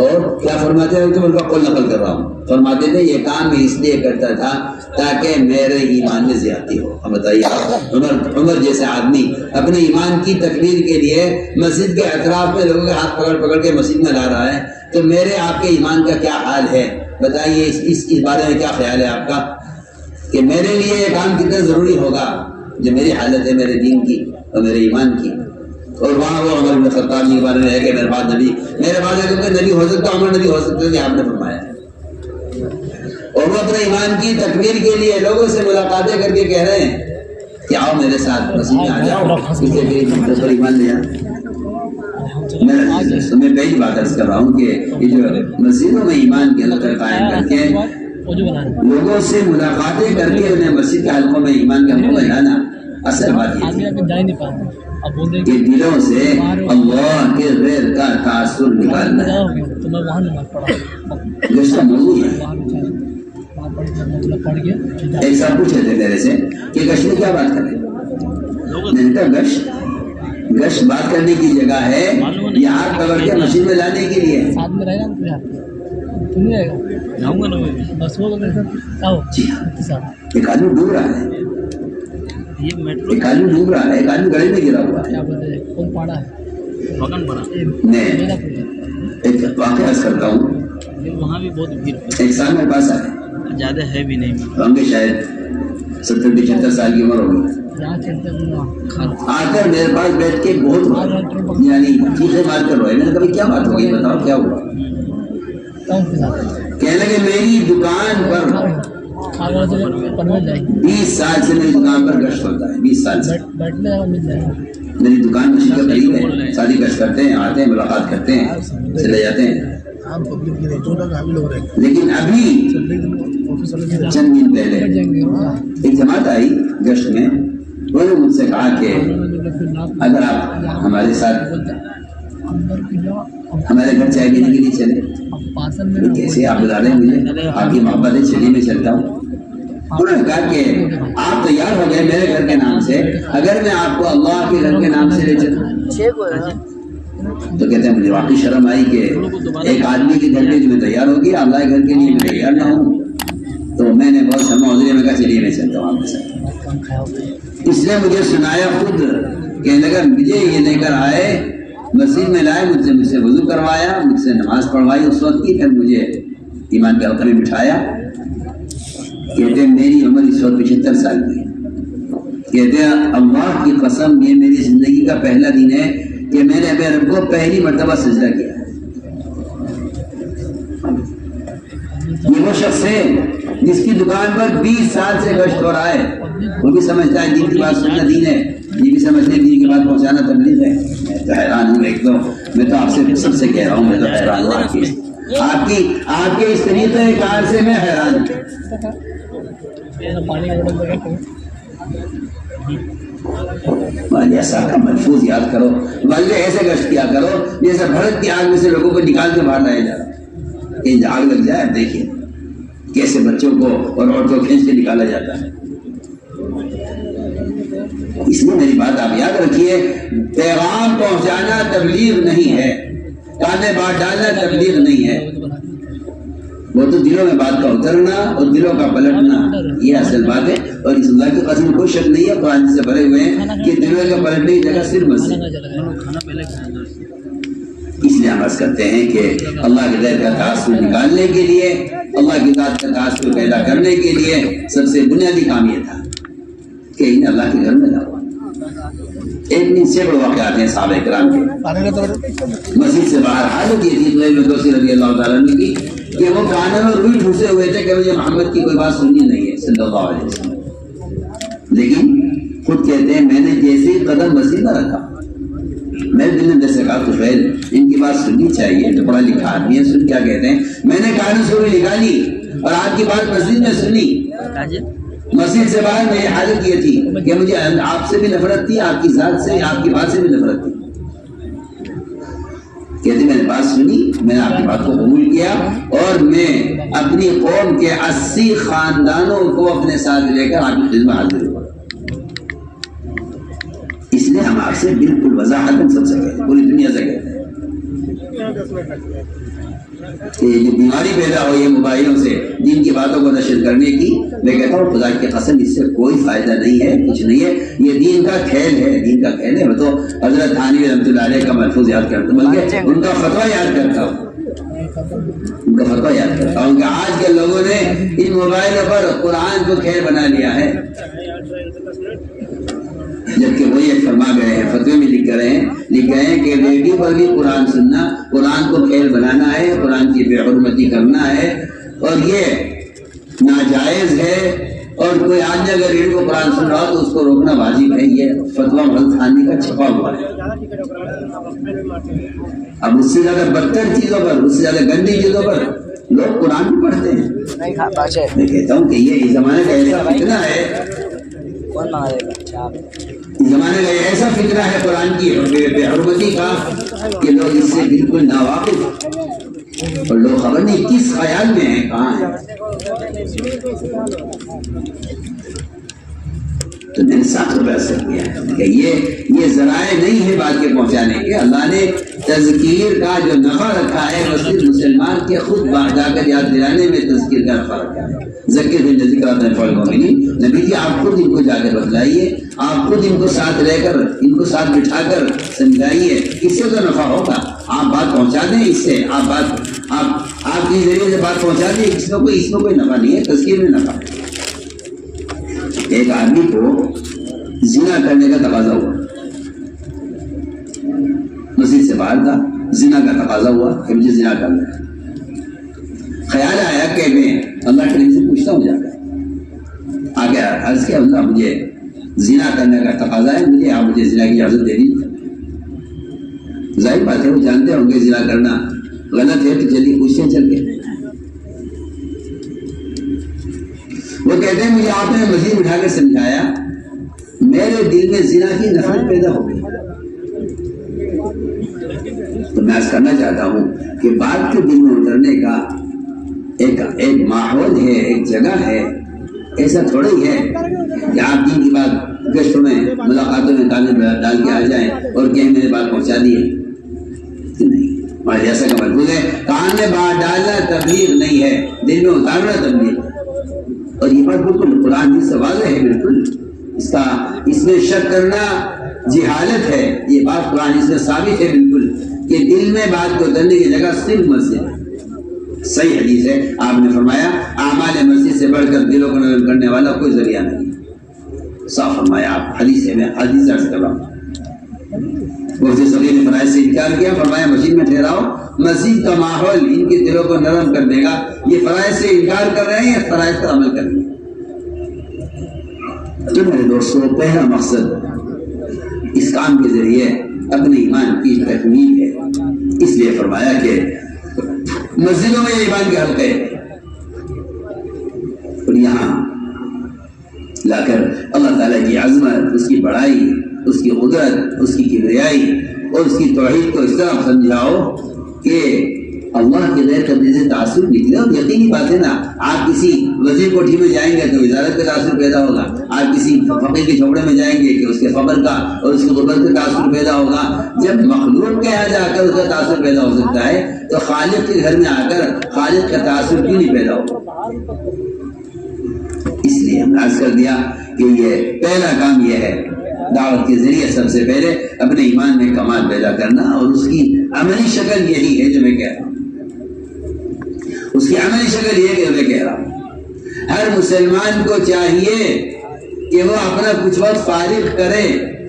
اور کیا فرماتے ہیں تو ان کا قول نقل کر رہا ہوں. فرماتے تھے یہ کام میں اس لیے کرتا تھا تاکہ میرے ایمان میں زیادتی ہو. اب بتائیے آپ عمر جیسے آدمی اپنے ایمان کی تکمیل کے لیے مسجد کے اطراف میں لوگوں کے ہاتھ پکڑ پکڑ کے مسجد میں لا رہا ہے تو میرے آپ کے ایمان کا کیا حال ہے؟ بتائیے اس بارے میں کیا خیال ہے آپ کا کہ میرے لیے یہ کام کتنا ضروری ہوگا جو میری حالت ہے میرے دین کی اور میرے ایمان کی. اور وہاں وہ عمر بن خطاب کے بارے میں ہے کہ میرے بعد نبی کیونکہ نبی ہو سکتا عمر نبی ہو سکتا کہ آپ نے فرمایا. اور وہ اپنے ایمان کی تکمیل کے لیے لوگوں سے ملاقاتیں کر کے کہہ رہے ہیں کہ آؤ میرے ساتھ مسجد میں آ جاؤ اس سے میرے پر ایمان لے آؤ. میں پہلی بات عرض کر رہا ہوں کہ یہ جو مسجدوں میں ایمان کے حلقے قائم کر کے لوگوں سے ملاقاتیں کر کے انہیں مسجد کے حلقوں میں ایمان کے حلقوں میں لانا اصل بات یہ تھی کہ دلوں سے اللہ کے غیر کا تاثر نکالنا ہے. گشت کا موضوع ہے. ایک صاحب پوچھے تھے میرے سے کہ گشت میں کیا بات کریں. میں نے کہا گشت بات کرنے کی جگہ ہے یہ ہاتھ پکڑ کے مسجد میں لانے کے لیے. ایک آدمی ڈوب رہا ہے ایک آدمی ڈوب رہا ہے ایک آدمی گڑھے میں گرا ہوا ہے. میں ایک واقعہ عرض کرتا ہوں. وہاں بھی بہت بھیڑ ایک سال میرے پاس آئے زیادہ ہے بھی نہیں ہوں گے شاید 70-75 سال کی عمر ہوگی. آ کر میرے پاس بیٹھ کے بہت یعنی چیخیں مار کر روئے. میں نے کبھی کیا بات ہو گئی بتاؤ کیا ہوا. کہنے لگے میری دکان پر 20 سال سے میری دکان پر گشت ہوتا ہے. 20 سال سے میری دکان مسجد کے قریب ہے. ساری گشت کرتے ہیں آتے ہیں ملاقات کرتے ہیں چلے جاتے ہیں. لیکن ابھی چند دن پہلے ایک جماعت آئی گشت میں. انہوں نے مجھ سے کہا کہ اگر آپ ہمارے ساتھ ہمارے گھر چائے پینے کے لیے چلے. کیسے آپ بتا رہے ہیں مجھے آپ کی محبت ہے چلیے میں چلتا ہوں. انہوں نے کہا کہ آپ تیار ہو گئے میرے گھر کے نام سے اگر میں آپ کو اللہ کے گھر کے نام سے لے چلوں. تو کہتے ہیں مجھے واقعی شرم آئی کہ ایک آدمی کے گھر کے جو میں تیار ہو گیا اللہ کے گھر کے لیے میں تیار نہ ہوں. تو میں نے بہت شرما حضرے میں کہا چلیے میں چلتا ہوں آپ کے ساتھ. اس نے مجھے سنایا خود کہنے لگا مجھے یہ لے کر آئے مسجد میں لائے مجھ سے وضو کروایا مجھ سے نماز پڑھوائی اس وقت کی پھر مجھے ایمان کے حلقے میں بٹھایا. کہتے ہیں میری عمر اس وقت 75 سال کی ہے. کہتے ہیں اللہ کی قسم یہ میری زندگی کا پہلا دن ہے کہ میں نے اپنے رب کو پہلی مرتبہ سجدہ کیا. یہ وہ شخص ہے جس کی دکان پر 20 سال سے گشت ہو رہا ہے. وہ بھی سمجھتا ہے دین کی بات سننا دین ہے یہ بھی سمجھتے ہیں دین کی بات پہنچانا تبلیغ ہے. میں تو حیران ہوں. ایک تو میں تو آپ سے سب سے کہہ رہا ہوں میں تو حیران ہوں آپ کے اس طریقے کار سے میں حیران ہوں. ایسا کا محفوظ یاد کرو بلکہ ایسے گشت کیا کرو جیسے بھرت کی آگ میں سے لوگوں کو نکال کے باہر لایا جاتا ہے. آگ لگ جائے دیکھیے کیسے بچوں کو اور عورتوں کو کھینچ کے نکالا جاتا ہے. اس لیے میری بات آپ یاد رکھیے پیغام پہنچانا تبلیغ نہیں ہے. کانے بات ڈالنا تبلیغ نہیں ہے. وہ تو دلوں میں بات کا اترنا اور دلوں کا پلٹنا یہ اصل بات ہے. اور اس اللہ کی قسم کوئی شک نہیں ہے قرآن سے بھرے ہوئے ہیں کہ دلوں کے پلٹنے کی جگہ صرف مسجد. اس لیے ہم عرض کرتے ہیں کہ اللہ کے دین کا تاثر نکالنے کے لیے اللہ کی ذات کا تاثر پیدا کرنے کے لیے سب سے بنیادی کام یہ تھا کہ انہیں اللہ کے گھر میں لاؤ. ایک دن سے بڑے واقعات ہیں صحابہ کرام کے. مسجد سے باہر حالت یہ تھی دوسری رضی اللہ تعالیٰ عنہ کی کہ وہ کانوں میں روئی ٹھوسے ہوئے تھے کہ مجھے محمد کی کوئی بات سننی نہیں ہے صلی اللہ علیہ وسلم. لیکن خود کہتے ہیں میں نے جیسے ہی قدم مسجد میں رکھا میں دل نے جیسے کہا تو فیل ان کی بات سننی چاہیے جو پڑھا لکھا آدمی ہے. سن کیا کہتے ہیں میں نے کانوں سے روئی نکالی اور آپ کی بات مسجد میں سنی. مسجد سے باہر میری حالت یہ تھی کہ مجھے آپ سے بھی نفرت تھی آپ کی ذات سے آپ کی بات سے بھی نفرت تھی. کہتے میں نے بات سنی میں نے آپ کی بات کو قبول کیا اور میں اپنی قوم کے 80 خاندانوں کو اپنے ساتھ لے کر آپ کی خدمت حاضر ہوا. سے بالکل وضاحت سب سے کہتے، پوری دنیا سے کہتے ہیں کہ جو بیماری پیدا ہوئی ہے موبائلوں سے دین کی باتوں کو نشر کرنے کی، میں کہتا ہوں خدا کی قسم اس سے کوئی فائدہ نہیں ہے، کچھ نہیں ہے، یہ دین کا کھیل ہے، دین کا کھیل ہے۔ میں تو حضرت تھانوی رحمۃ اللہ علیہ کا محفوظ یاد کرتا ہوں، بلکہ ان کا فتویٰ یاد کرتا ہوں، ان کا فتویٰ یاد کرتا ہوں کہ آج کے لوگوں نے ان موبائلوں پر قرآن کو کھیل بنا لیا ہے، جبکہ وہ یہ فرما گئے ہیں، فتوے میں لکھ گئے ہیں کہ ریڈیو پر بھی قرآن سننا، قرآن کو کھیل بنانا ہے، قرآن کی بے حرمتی کرنا ہے، اور یہ ناجائز ہے، اور کوئی آج اگر ریڈیو کو قرآن سن رہا تو اس کو روکنا واجب ہے۔ یہ فتویٰ ملتانی کا چھپا ہوا ہے۔ اب اس سے زیادہ بدتر چیزوں پر، اس سے زیادہ گندی چیزوں پر لوگ قرآن بھی پڑھتے ہیں۔ میں کہتا ہوں کہ یہ اس زمانے کا ایسا فتنہ ہے، زمانے کا ایسا فکرہ ہے قرآن کی بے حرمتی کا کہ لوگ اس سے بالکل ناواقف، اور لوگ خبر نہیں کس خیال میں ہیں، کہاں ہیں۔ تو میں نے ساتھ سے کیا کہ یہ ذرائع نہیں ہے بات کے پہنچانے کے۔ اللہ نے تذکیر کا جو نفع رکھا ہے وہ صرف مسلمان کے خود جا کر یاد دلانے میں تذکیر کا نفع رکھا ہے۔ ذکر نبی جی آپ خود ان کو جا کر بتلائیے، آپ خود ان کو ساتھ رہ کر، ان کو ساتھ بٹھا کر سمجھائیے، اس سے تو نفع ہوگا۔ آپ بات پہنچا دیں، اس سے آپ کے ذریعے سے بات پہنچا دیں، اس میں کوئی نفع نہیں ہے، تذکیر میں نفع ہے۔ ایک آدمی کو زنا کرنے کا تقاضا ہوا، مسجد سے باہر تھا، زنا کا تقاضا ہوا کہ مجھے زنا کرنا ہے۔ خیال آیا کہ میں اللہ کریم سے پوچھتا ہوں، جا کر آگے عرض کیا، اللہ مجھے زنا کرنے کا تقاضا ہے، آپ مجھے زنا کی اجازت دے دیجیے۔ ظاہر بات ہے وہ جانتے ہوں گے زنا کرنا غلط ہے، تو چلیے پوچھتے چل کے۔ وہ کہتے ہیں مجھے آپ نے مسجد اٹھا کر سمجھایا، میرے دل میں زنا کی نفرت پیدا ہو گئی۔ تو میں عرض کرنا چاہتا ہوں کہ بات کے دل میں اترنے کا ایک ماحول ہے، ایک جگہ ہے، ایسا تھوڑا ہی ہے کہ آپ دین کی بات گشتوں میں ملاقاتوں میں ڈال کے آ جائیں اور کہیں میں نے بات پہنچا دی ہے، نہیں۔ ہمارے جیسا کا ملبوظ ہے، کان میں بات ڈالنا تبلیغ نہیں ہے، دل میں اتارنا تبلیغ ہے۔ اور یہ بات بالکل قرآن سے واضح ہے، بالکل اس میں شک کرنا جہالت ہے۔ یہ بات قرآن سے ثابت ہے بالکل کہ دل میں بات کو اترنے کی جگہ صرف مسجد ہے۔ صحیح حدیث ہے، آپ نے فرمایا اعمال مسجد سے بڑھ کر دلوں کو نرم کرنے والا کوئی ذریعہ نہیں۔ صاف فرمایا آپ، حدیث ہے، میں حدیث عرض کر رہا ہوں۔ مفتی صغیر نے فرائض سے انکار کیا، فرمایا مسجد میں ٹھہراؤ، مسجد کا ماحول ان کے دلوں کو نرم کر دے گا۔ یہ فرائض سے انکار کر رہے ہیں یا فرائض پر عمل کر رہے ہیں؟ تو میرے دوستوں، پہلا مقصد اس کام کے ذریعے اپنے ایمان کی تکمیل ہے۔ اس لیے فرمایا کہ مسجدوں میں ایمان کے حلقے، اور یہاں لا کر اللہ تعالیٰ کی عظمت، اس کی بڑائی، اس کی قدرت، اس کی کبریائی اور اس کی توحید کو اس طرح سمجھاؤ کہ اللہ کے غیر کرنے سے تاثر نکلے۔ اور یقینی بات ہے نا، آپ کسی وزیر کوٹھی میں جائیں گے تو وزارت کا تاثر پیدا ہوگا، آپ کسی فقیر کے جھوپڑے میں جائیں گے کہ اس کے فقر کا اور اس کی غربت کا تاثر پیدا ہوگا۔ جب مخلوق کے یہاں جا کر اس کا تاثر پیدا ہو سکتا ہے تو خالق کے گھر میں آ کر خالق کا تاثر کیوں نہیں پیدا ہوگا؟ اس لیے ہم نے عرض کر دیا کہ یہ پہلا کام یہ ہے، دعوت کے ذریعے سب سے پہلے اپنے ایمان میں کمال پیدا کرنا، اور اس کی عملی شکل یہی ہے جو میں کہہ رہا ہوں۔ اس کی عملی شکل یہ کہ میں کہہ رہا ہوں، ہر مسلمان کو چاہیے کہ وہ اپنا کچھ وقت فارغ کرے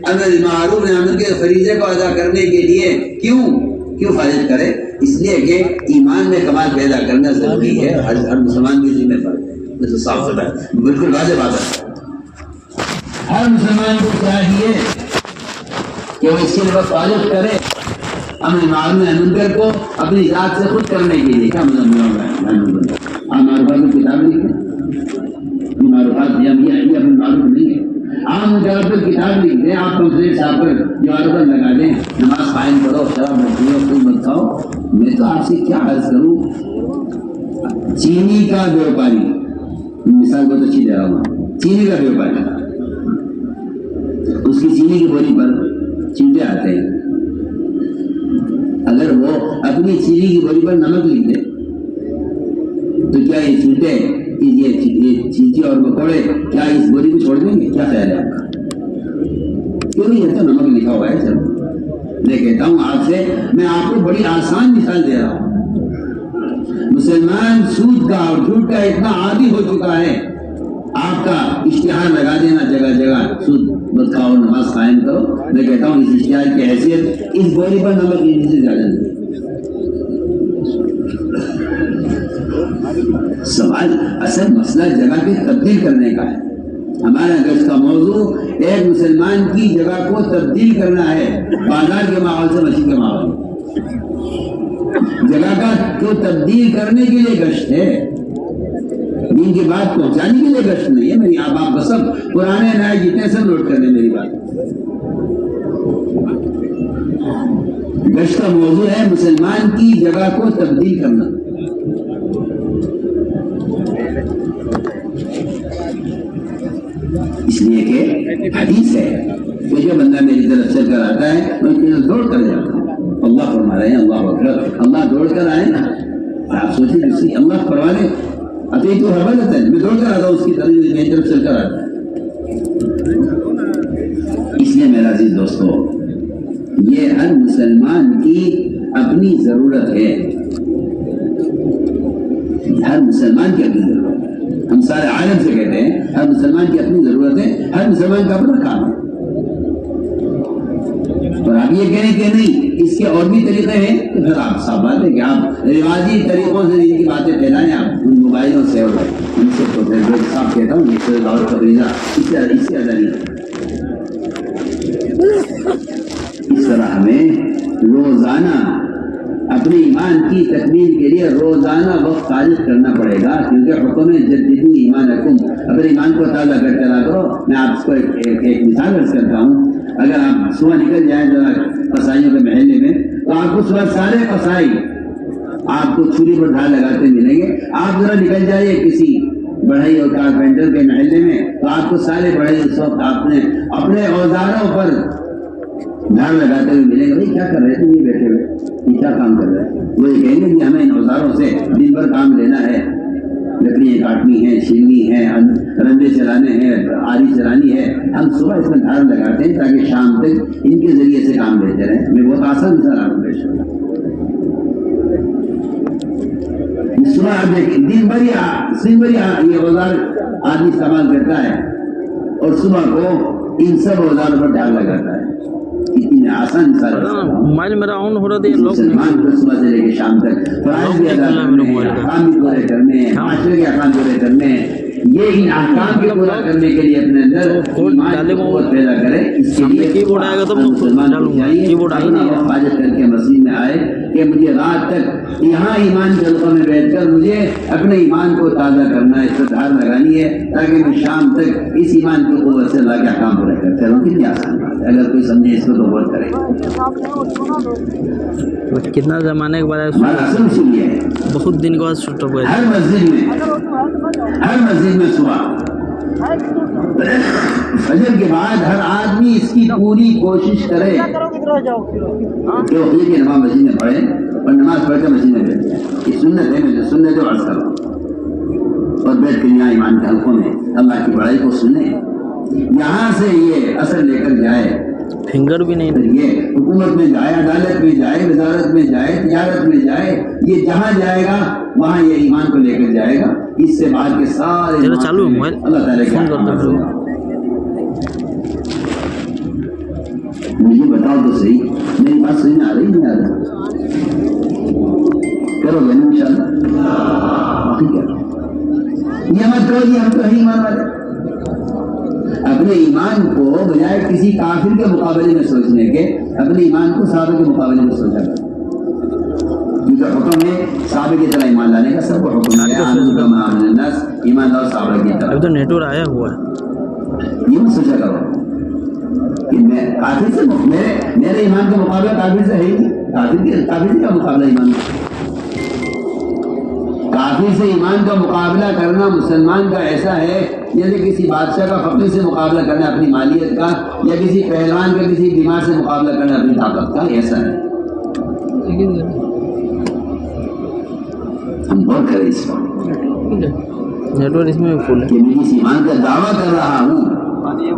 امر معروف نہی عن کے فریضے کو ادا کرنے کے لیے۔ کیوں فارغ کرے؟ اس لیے کہ ایمان میں کمال پیدا کرنا ضروری ہے، ہر مسلمان کی ذمہ پر ہے۔ صاف ستھرا بالکل واضح بات ہے، ہر مسلمان کو چاہیے کہ وہ اس کے لیے فارغ کرے امر معروف نہی عن منکر کو اپنی ذات سے خود کرنے کے لیے۔ کیا مطلب معروفات کی کتاب لکھیں، معروفات یہ اپنے معروف نہیں ہے، عام جگہ پر کتاب لکھ دیں، آپ کمپلیٹ صاحب پر دیواروں پر لگا دیں، نماز قائم کرو، شراب مت پیو، خود مت کھاؤ۔ میں تو آپ سے کیا عرض کروں، چینی کا ویوپاری، مثال بہت اچھی دے رہا ہوں، چینی کا ویوپاری، اس کی چینی کی بوری پر چیٹے آتے ہیں. اگر وہ اپنی چیری کی بوری پر نمک لکھ دے تو کیا یہ چیٹے یہ چیٹی اور مکوڑے کیا اس بوری کو چھوڑ دیں گے؟ کیا خیال ہے آپ کا؟ کیوں نہیں؟ یہ تو نمک لکھا ہوا ہے. چلو میں کہتا ہوں آپ سے، میں آپ کو بڑی آسان مثال دے رہا ہوں. مسلمان سود کا اور جھوٹ کا اتنا عادی ہو چکا ہے، آپ کا اشتہار لگا دینا جگہ جگہ سود مت کھاؤ نماز قائم کرو. میں کہتا ہوں اس اشتہار کی حیثیت اس بوری پر نمک لینے سے زیادہ نہیں. سوال اصل مسئلہ جگہ کے تبدیل کرنے کا ہے. ہمارا گشت کا موضوع ایک مسلمان کی جگہ کو تبدیل کرنا ہے، بازار کے ماحول سے مسجد کے ماحول. جگہ کا کو تبدیل کرنے کے لیے گشت ہے، دین کی بات پہنچانے کے لیے گشت نہیں ہے. میری آپ کو سب پرانے نئے جتنے سب نوٹ کر لیں میری بات. گشت کا موضوع ہے مسلمان کی جگہ کو تبدیل کرنا. اس لیے کہ حدیث ہے کہ جو بندہ میری طرف چل کر آتا ہے میں اس کی طرف دوڑ کر جاتا ہوں. اللہ فرما رہے ہیں اللہ اکبر، اللہ دوڑ کر آئے نا. آپ سوچیں دوسری اللہ فرما رہے ابھی تو حوالت ہے، میں دوڑ کر آتا ہوں اس کی طرف میری طرف چل کر آتا ہے. اس لیے میرا عزیز دوستو، یہ ہر مسلمان کی اپنی ضرورت ہے. ہر مسلمان کی اپنی ضرورت ہے. ہم سارے عالم سے کہتے ہیں ہر مسلمان کی اپنی ضرورت ہے، ہر مسلمان کا اپنا کام ہے. اور آپ یہ کہیں کہ نہیں اس کے اور بھی طریقے ہیں تو پھر آپ صاحب بات ہے کہ آپ رواجی طریقوں سے ان کی باتیں پھیلائیں. آپ ان موبائلوں سے اور ان سے تو پھر صاحب کہتا ہوں اس سے دعوت کا فریضہ اس سے زیادہ نہیں. اس طرح ہمیں روزانہ اپنے ایمان کی تکمیل کے لیے روزانہ وقت خارج کرنا پڑے گا، کیونکہ حکم ہے جدیدو ایمانکم، اپنے ایمان کو تازہ کر چلا کرو. میں آپ کو ایک مثال عرض کرتا ہوں. اگر آپ صبح نکل جائیں ذرا قصائیوں کے محلے میں تو آپ کو صبح سارے قصائی آپ کو چھری پر ڈھال لگاتے ملیں گے. آپ ذرا نکل جائیے کسی بڑھئی اور کارپینٹر کے محلے میں تو آپ کو سارے بڑھئی اس وقت اپنے اوزاروں پر دھار لگاتے ہوئے ملیں گے. بھائی کیا کر رہے تھے یہ بیٹھے ہوئے، یہ کیا کام کر رہے ہیں؟ وہ یہ کہیں گے کہ ہمیں ان اوزاروں سے دن بھر کام لینا ہے، لکڑیاں کاٹنی ہے، چھیلنی ہے، رندے چلانے ہیں، آری چلانی ہے. ہم صبح اس میں دھار لگاتے ہیں تاکہ شام تک ان کے ذریعے سے کام لیتے رہیں. میں بہت آسان مثال آپ کو پیش کروں. صبح آپ دیکھیں دن بھر یہ اوزار آدمی استعمال کرتا ہے اور صبح کو ان سب اوزاروں پر ڈھال لگاتا ہے. اتنی آسان مثال موبائل میرا آن ہو رہا تھا، یہ لوگ مسلمان کو صبح سے لے کے شام تک فرائض بھی ادا کرنے، احکام بھی پورے کرنے، معاشرے کے احکام پورے کرنے، یہ ان احکام کو پورا کرنے کے لیے اپنے اندر ایمان کی قوت پیدا کرے. اس کے لیے کی بورڈ آئے گا تو مسلمان کو چاہیے کی بورڈ آئی نہیں حاجت کر کے مسجد میں آئے کہ مجھے رات تک یہاں ایمان کے حلقوں میں بیٹھ کر مجھے اپنے ایمان کو تازہ کرنا ہے، اس پر دھار لگانی ہے تاکہ میں شام تک اس ایمان کی قوت سے اللہ کے احکام پورے کرتے رہوں. کتنی آسان بات ہے، اگر کوئی سمجھے اس کو تو غور کرے. کتنا زمانے کے بعد ہمارا اصل اصول یہ ہے بہت دن کے بعد شفٹ ہو گئے. ہر مسجد میں صبح فجر کے بعد ہر آدمی اس کی پوری کوشش کرے کہ وہ عید کی نماز مسجد میں پڑھے اور نماز پڑھ کر مسجد میں بیٹھ جائے. یہ سنت ہے، میں سنت ہے عرض کروں اور بیٹھ کر یہاں ایمان کے حلقوں میں اللہ کی بڑائی کو سنیں. یہاں سے یہ اثر لے کر جائے، فنگر بھی نہیں. پھر یہ حکومت میں جائے، عدالت میں جائے، وزارت میں جائے، تجارت میں جائے، یہ جہاں جائے گا وہاں یہ ایمان کو لے کر جائے گا. اس سے بعد کے سارے چالو موبائل اللہ تعالیٰ کے فون کرتے ہو. مجھے بتاؤ تو صحیح، میری بات صحیح آ رہی نہیں آ رہی؟ کرو گے نا ان شاء اللہ. یہ مت کرو جی ہم تو نہیں ایمان والے. اپنے ایمان کو بجائے کسی کافر کے مقابلے میں سوچنے کے اپنے ایمان کو صحابہ کے مقابلے میں سوچا کرو. کیونکہ حکم ہے صحابہ کی طرح ایمان لانے کا، سب کو حکم ہے ایمان لاؤ صحابہ کی طرح. ابھی تو نیٹ ورک آیا ہوا ہے. یہ مت سوچا کرو کہ میں کافر سے میرے ایمان کا مقابلہ کافر سے ہے ہی نہیں. کافر کا مقابلہ ایمان کا. کافر فقیر سے ایمان کا مقابلہ کرنا مسلمان کا ایسا ہے جیسے کسی بادشاہ کا فقیر سے مقابلہ کرنا اپنی مالیت کا، یا کسی پہلوان کا کسی بیمار سے مقابلہ کرنا اپنی طاقت کا، ایسا ہے۔ ہم غور کریں اس پر نیٹ ورک اس میں بھی فل ہے۔ کہ میں اس ایمان کا دعویٰ کر رہا ہوں،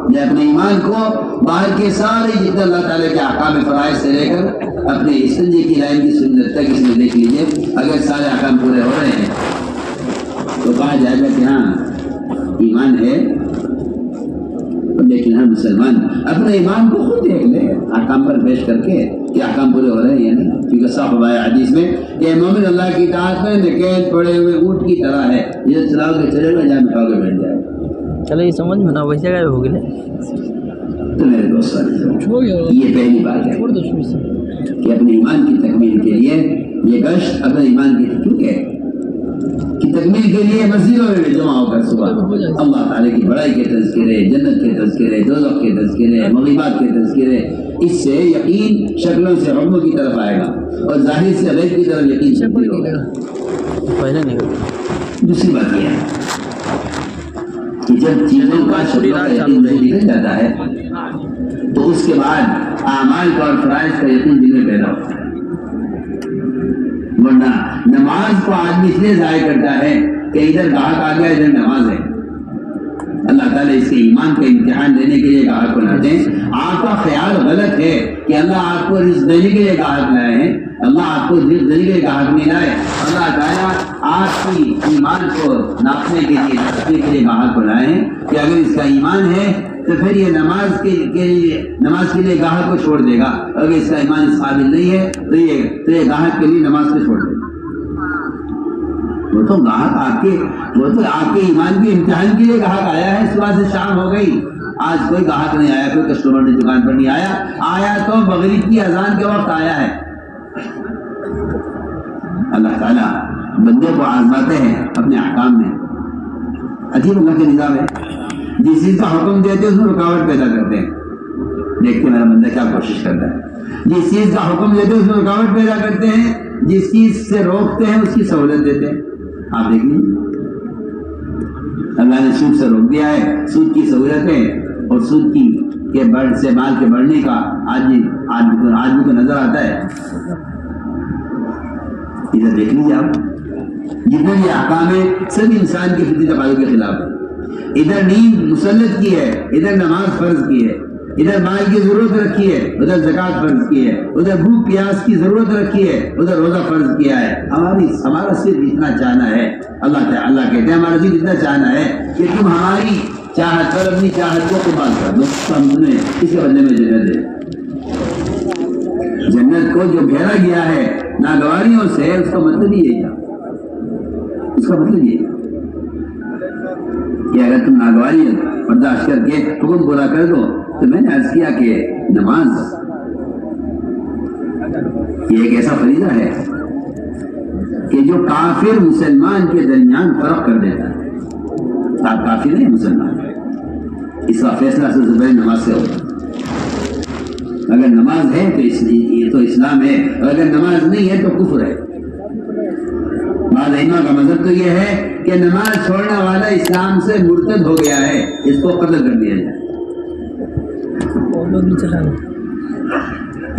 میں اپنے ایمان کو باہر کے سارے جتنے اللہ تعالیٰ کے احکام فرائض سے لے کر اپنے استنجے کی لائن کی سنت تک اس میں دیکھ لیجیے، اگر سارے احکام پورے ہو رہے ہیں تو کہا جائے گا کہ ہاں ایمان ہے، لیکن ہم مسلمان اپنے ایمان کو خود دیکھ لیں احکام پر پیش کر کے کہ احکام پورے ہو رہے ہیں یا نہیں، کیونکہ صاحب آیا حدیث میں کہ مومن اللہ کی اطاعت میں نکیل پڑے ہوئے اونٹ کی طرح ہے، جسے چلاؤ کے چلے گا، جہاں بٹھاؤ کے بیٹھ جائے گا۔ چلے یہ سمجھ میں نہ ویسے کا ہو گئے تو میرے دوست یہ پہلی بات ہے کہ اپنے ایمان کی تکمیل کے لیے یہ گشت اپنے ایمان کی تکمیل کے لیے مسجدوں میں جمع ہو کر صبح اللہ تعالیٰ کی بڑائی کے تذکرے، جنت کے تذکرے، دوزخ کے تذکرے، مغیبات کے تذکرے، اس سے یقین شکلوں سے حکموں کی طرف آئے گا اور ظاہر سے غیب کی طرف یقین شکل ہوگا۔ پہلے نہیں کرتے۔ دوسری بات یہ ہے کہ جب چیزوں کا شکلوں کا یقین نکل جاتا ہے تو اس کے بعد اعمال کا اور فرائض کا یقین دل میں پیدا ہوتا ہے، ورنہ نماز کو آدمی اس لیے ضائع کرتا ہے کہ ادھر گاہک آ گیا ادھر نماز ہے۔ اللہ تعالیٰ اس کے ایمان کا امتحان دینے کے لیے گاہک کو لاتے ہیں۔ آپ کا خیال غلط ہے کہ اللہ آپ کو رزق دینے کے لیے گاہک لائے ہیں، اللہ آپ کو رزق دینے کے لیے گاہک نہیں لائے، اللہ تعالیٰ آپ کی ایمان کو ناپنے کے لیے گاہک کو لائے ہیں کہ اگر اس کا ایمان ہے تو پھر یہ نماز کے لیے گاہک کو چھوڑ دے گا، اگر اس کا ایمان اس قابل نہیں ہے تو یہ گاہک کے لیے نماز کو چھوڑ دے گا۔ وہ تو گاہک آپ کے ایمان کے امتحان کے لیے گاہک آیا ہے۔ صبح سے شام ہو گئی، آج کوئی گاہک نہیں آیا، کوئی کسٹمر نے دکان پر نہیں آیا تو مغرب کی اذان کے وقت آیا ہے۔ اللہ تعالیٰ بندے کو آزماتے ہیں اپنے احکام میں، عجیب اللہ کے نظام ہے۔ جس چیز کا حکم دیتے ہیں اس میں رکاوٹ پیدا کرتے ہیں، دیکھتے میرا بندہ کیا کوشش کرتا ہے۔ جس چیز کا حکم دیتے ہیں اس میں رکاوٹ پیدا کرتے ہیں، جس چیز سے روکتے ہیں اس کی سہولت دیتے ہیں۔ آپ دیکھ لیجیے، اللہ نے سود سے روک دیا ہے، سود کی سہولتیں اور سود کے مال کے بڑھنے کا آدمی کو نظر آتا ہے۔ ادھر دیکھ لیجیے آپ، جتنے بھی احکام ہیں سب انسان کی فطری تقاضوں کے خلاف ہے۔ ادھر نیند مسلط کی ہے، ادھر نماز فرض کی ہے، ادھر مال کی ضرورت رکھی ہے، ادھر زکوٰۃ فرض کی ہے، ادھر بھوک پیاس کی ضرورت رکھی ہے، ادھر روزہ فرض کیا ہے۔ ہمارا صرف اتنا چاہنا ہے، اللہ کہتے ہیں ہمارا صرف اتنا چاہنا ہے کہ تم ہماری چاہت پر اپنی چاہت کو قربان کر دو، ہم تمہیں اس کے بدلے میں جنت دیں۔ جنت کو جو گھیرا گیا ہے ناگواریوں سے، اس کا مطلب یہ ہے، اس کا مطلب یہ ہے کہ اگر تم ناگواری برداشت کر کے حکم پورا کر دو تو میں نے عرض کیا کہ نماز یہ ایک ایسا فریضہ ہے کہ جو کافر مسلمان کے درمیان فرق کر دیتا ہے۔ آپ کافر نہیں مسلمان، اس کا فیصلہ سب سے پہلے نماز سے ہوگا۔ اگر نماز ہے تو اسلام ہے، اور اگر نماز نہیں ہے تو کفر ہے۔ بعض ائمہ کا مذہب تو یہ ہے کہ نماز چھوڑنے والا اسلام سے مرتد ہو گیا ہے، اس کو قتل کر دیا جائے۔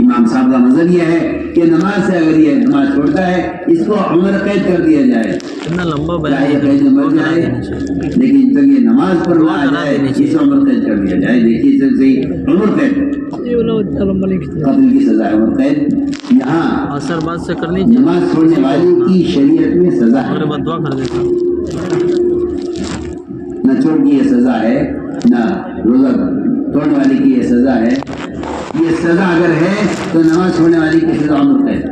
امام صاحب کا مذہب یہ ہے کہ نماز سے اگر یہ نماز چھوڑتا ہے اس کو عمر قید کر دیا جائے، اتنا لمبا مر جائے، لیکن جب یہ نماز پر آ جائے اس کو عمر قید کر دیا جائے۔ دیکھیے سب سے عمر قید قتل کی سزا ہے، عمر قید۔ یہاں اثر بات سے کرنی نماز چھوڑنے والے کی شریعت میں سزا ہے، بدوا کر دیتا، نہ چور کی یہ سزا ہے، نہ روزہ توڑنے والے کی یہ سزا ہے۔ یہ سزا اگر ہے تو نماز چھوڑنے والی کی سزا عمر قید۔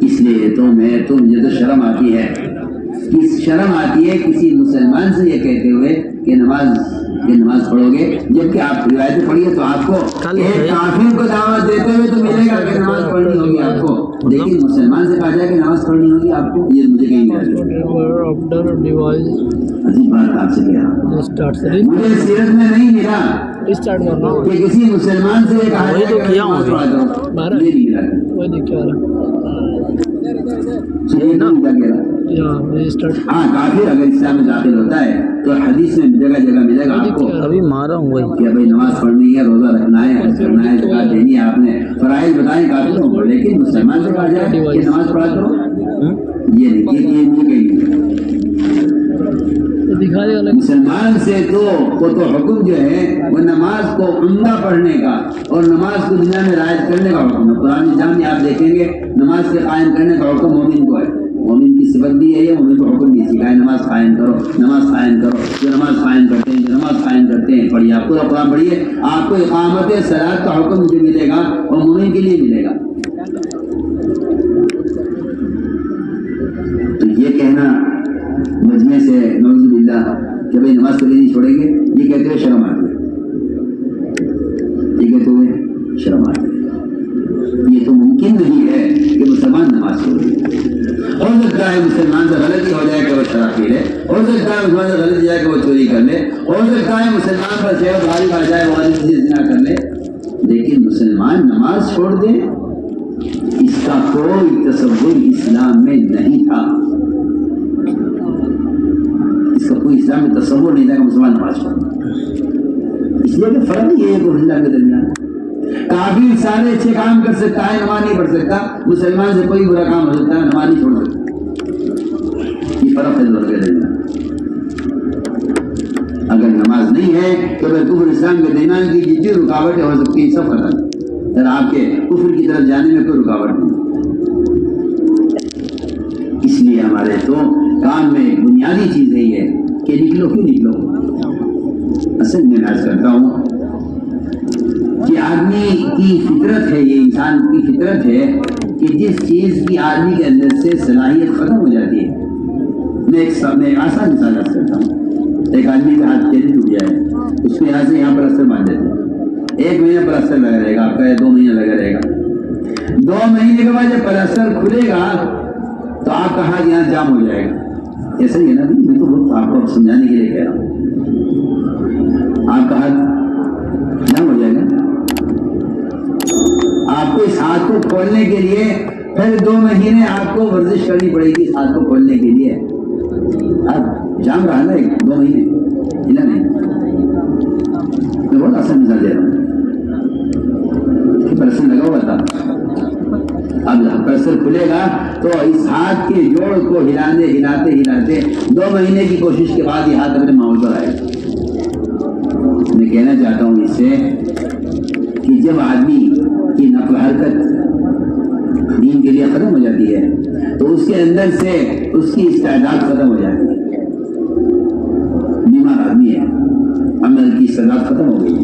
اس لیے مجھے تو شرم آتی ہے، کسی مسلمان سے یہ کہتے ہوئے کہ نماز پڑھو گے، جبکہ آپ روایتیں پڑھیے تو آپ کو ایک کافر کو دعوت دیتے ہوئے تو ملے گا کہ نماز پڑھنی ہوگی آپ کو، لیکن مسلمان سے کہا جائے کہ نماز پڑھنی ہوگی آپ کو، یہ مجھے کہیں ملا۔ عجیب بات آپ سے کیا، مجھے سیرت میں نہیں ملا کہ کسی مسلمان سے کہا جائے کہ نماز پڑھا کرو، یہ نہیں ملا۔ ہاں کافر اگر اسلام میں داخل ہوتا ہے تو حدیث میں جگہ جگہ ملے گا آپ کو ابھی مارا ہوں وہی کہ بھائی نماز پڑھنی ہے، روزہ رکھنا ہے، حج کرنا ہے، زکات دینی ہے، آپ نے فرائض بتائیں کافروں کو، لیکن مسلمان سے کہا جائے کہ نماز پڑھا کرو، یہ نہیں دکھا دے مسلمان سے تو حکم جو ہے وہ نماز کو عمدہ پڑھنے کا اور نماز کو دنیا میں رعایت کرنے کا حکم ہے۔ قرآن نظام میں آپ دیکھیں گے نماز کے قائم کرنے کا حکم مومن کو ہے، مومن کی صفت بھی ہے یہ، مومن کو حکم بھی سکھائے نماز قائم کرو، نماز قائم کرو، جو نماز قائم کرتے ہیں، جو نماز قائم کرتے ہیں پڑھیے، آپ کو قرآن پڑھیے، آپ کو اقامت صلاۃ کا حکم جو ملے گا وہ مومن کے لیے ملے گا۔ تو یہ کہنا مجمع سے نعوذ باللہ کہ بھائی نماز کبھی نہیں چھوڑیں گے، یہ کہتے ہوئے شرم آتی ہے، یہ کہتے ہوئے شرم آتی ہے۔ یہ تو ممکن نہیں ہے کہ مسلمان نماز چھوڑے۔ ہو سکتا ہے مسلمان سے غلطی ہو جائے کہ وہ شراب پی لے، ہو سکتا ہے مسلمان سے غلطی ہو جائے کہ وہ چوری کر لے، ہو سکتا ہے مسلمان پر صحت غالب آ جائے وہ غلطی سے زنا کر لے، لیکن مسلمان نماز چھوڑ دے اس کا کوئی تصور اسلام میں نہیں تھا، اس کا کوئی اسلام میں تصور نہیں تھا کہ مسلمان نماز پڑھے۔ اس لیے کہ فرق یہ ہے کہ ہندو کے درمیان کافر سارے اچھے کام کر سکتا ہے، نماز نہیں پڑھ سکتا، مسلمان سے کوئی برا کام ہو سکتا ہے، نماز نہیں چھوڑ سکتا، یہ فرق ہے دونوں کے درمیان۔ اگر نماز نہیں ہے تو پھر کفر اسلام کے درمیان کی جتنی رکاوٹیں ہو سکتی ہیں سب ختم، پھر آپ کے کفر کی طرف جانے میں کوئی رکاوٹ نہیں۔ اس لیے ہمارے تو کام میں بنیادی چیز یہی ہے کہ نکلو کیوں نکلو۔ اصل میں عرض کرتا ہوں کہ آدمی کی فطرت ہے، یہ انسان کی فطرت ہے کہ جس چیز کی آدمی کے اندر سے صلاحیت ختم ہو جاتی ہے، میں ایک آسان مثال عرض کرتا ہوں۔ ایک آدمی کا ہاتھ تیزی ٹوٹ جائے، اس کو یہاں سے یہاں پلستر باندھ دیتے ہیں، 1 مہینہ پلستر لگا رہے گا، آپ کا 2 مہینہ لگا رہے گا، 2 مہینے کے بعد جب پلستر کھلے گا تو آپ کا ہاتھ یہاں جام ہو جائے گا، ایسا ہی ہے نا؟ میں تو بہت آپ کو سمجھانے کے لیے کہہ رہا ہوں، آپ کا ہاتھ جام ہو جائے گا۔ آپ کو اس ہاتھ کو کھولنے کے لیے پھر 2 مہینے آپ کو ورزش کرنی پڑے گی اس ہاتھ کو کھولنے کے لیے، اب جام رہا نا 2 مہینے ہلا نہیں۔ میں بہت آسان مثال دے رہا ہوں کہ پلستر لگا ہوا تھا، اب پلستر کھلے گا تو اس ہاتھ کے جوڑ کو ہلاتے 2 مہینے کی کوشش کے بعد یہ ہاتھ اپنے ماحول پر آئے گا۔ میں کہنا چاہتا ہوں اس سے کہ جب آدمی کی نقل حرکت دین کے لیے ختم ہو جاتی ہے تو اس کے اندر سے اس کی استعداد ختم ہو جاتی ہے۔ بیمار آدمی ہے، عمل کی استعداد ختم ہو گئی،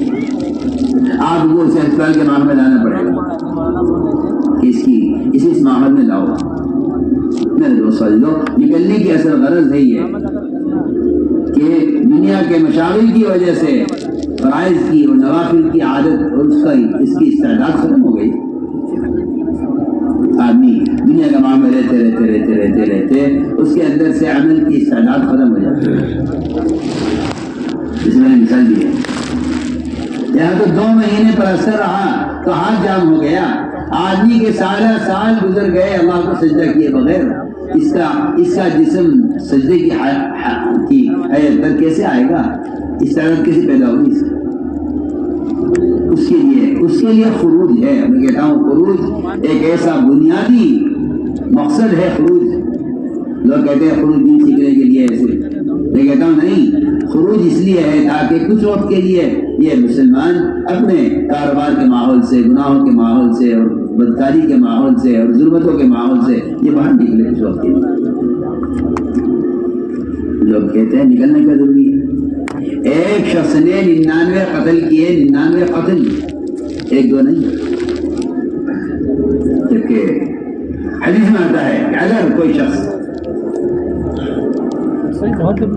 آپ کو اسے ہسپتال کے ماحول میں لانا پڑے گا کہ اس ماحول میں لاؤ۔ میرے دوست لو نکلنے کی اصل غرض ہے یہ کہ دنیا کے مشاغل کی وجہ سے فرائض کی اور نوافل کی عادت اور اس کی استعداد ختم ہو گئی۔ آدمی دنیا کا معاملہ رہتے اس کے اندر سے عمل کی استعداد ختم ہو جاتی ہے۔ اس میں نے مثال دی ہے، یہاں تو 2 مہینے پر اثر رہا تو ہاتھ جام ہو گیا، آدمی کے سال گزر گئے اللہ کو سجدہ کیے بغیر، اس کا جسم سجدے کی حیت پر کیسے آئے گا؟ استعداد کیسے پیدا ہوگی؟ اس کے لیے خروج ہے۔ میں کہتا ہوں خروج ایک ایسا بنیادی مقصد ہے۔ خروج لوگ کہتے ہیں خروج دین سیکھنے کے لیے، ایسے میں کہتا ہوں نہیں، خروج اس لیے ہے تاکہ کچھ وقت کے لیے یہ مسلمان اپنے کاروبار کے ماحول سے، گناہوں کے ماحول سے اور بدکاری کے ماحول سے اور ظلمتوں کے ماحول سے یہ باہر نکلے کچھ وقت کے لیے۔ لوگ کہتے ہیں نکلنے کا ضروری ہے۔ ایک شخص نے 99 قتل کیے، 99 قتل، 1-2 نہیں، جبکہ حدیث میں آتا ہے کہ اگر کوئی شخص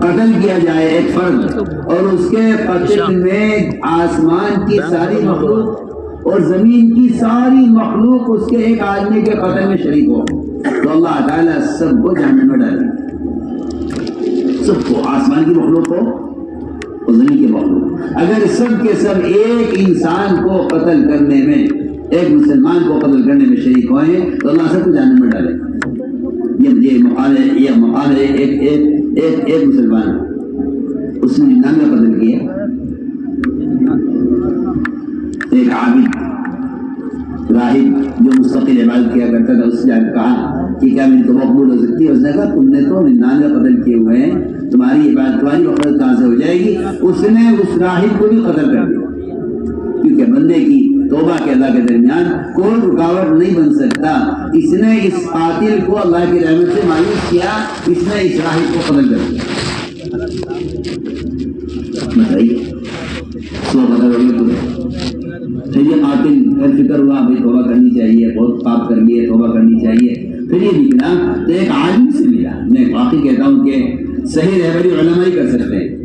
قتل کیا جائے ایک فرد اور اس کے قتل میں آسمان کی ساری مخلوق اور زمین کی ساری مخلوق اس کے ایک آدمی کے قتل میں شریک ہو تو اللہ تعالیٰ سب کو جہنم میں ڈالے، سب کو، آسمان کی مخلوق کو اور زمین کی مخلوق۔ اگر سب کے سب ایک انسان کو قتل کرنے میں، ایک مسلمان کو قتل کرنے میں شریک ہوئے تو اللہ سب کو جہنم میں ڈالے۔ یہ مقام ہے ایک مسلمان اس نے 99 قتل کیا. ایک عابد راہب جو مستقل عبادت کیا کرتا تھا، اس سے جب کہا کہ کیا میری توبہ قبول ہو سکتی ہے؟ اس نے کہا تم نے تو 99 قتل کیے ہوئے ہیں، تمہاری عبادت تمہاری مغفرت کہاں سے ہو جائے گی؟ اس نے اس راہب کو بھی قتل کر دیا، کیونکہ بندے کی توبہ کے اللہ کے درمیان کوئی رکاوٹ نہیں بن سکتا. اس نے اس قاتل کو اللہ کی رحمت سے مایوس کیا، اس نے اس راہب کو قتل کر دیا. بتائیے 100 قتل ہو گئے تمہیں. یہ قاتل پھر فکر ہوا بھائی توبہ کرنی چاہیے، بہت پاپ کر لیے، توبہ کرنی چاہیے. پھر یہ نکلا تو ایک عالم سے ملا. میں واقعی کہتا ہوں کہ صحیح رہبری علماء ہی کر سکتے ہیں.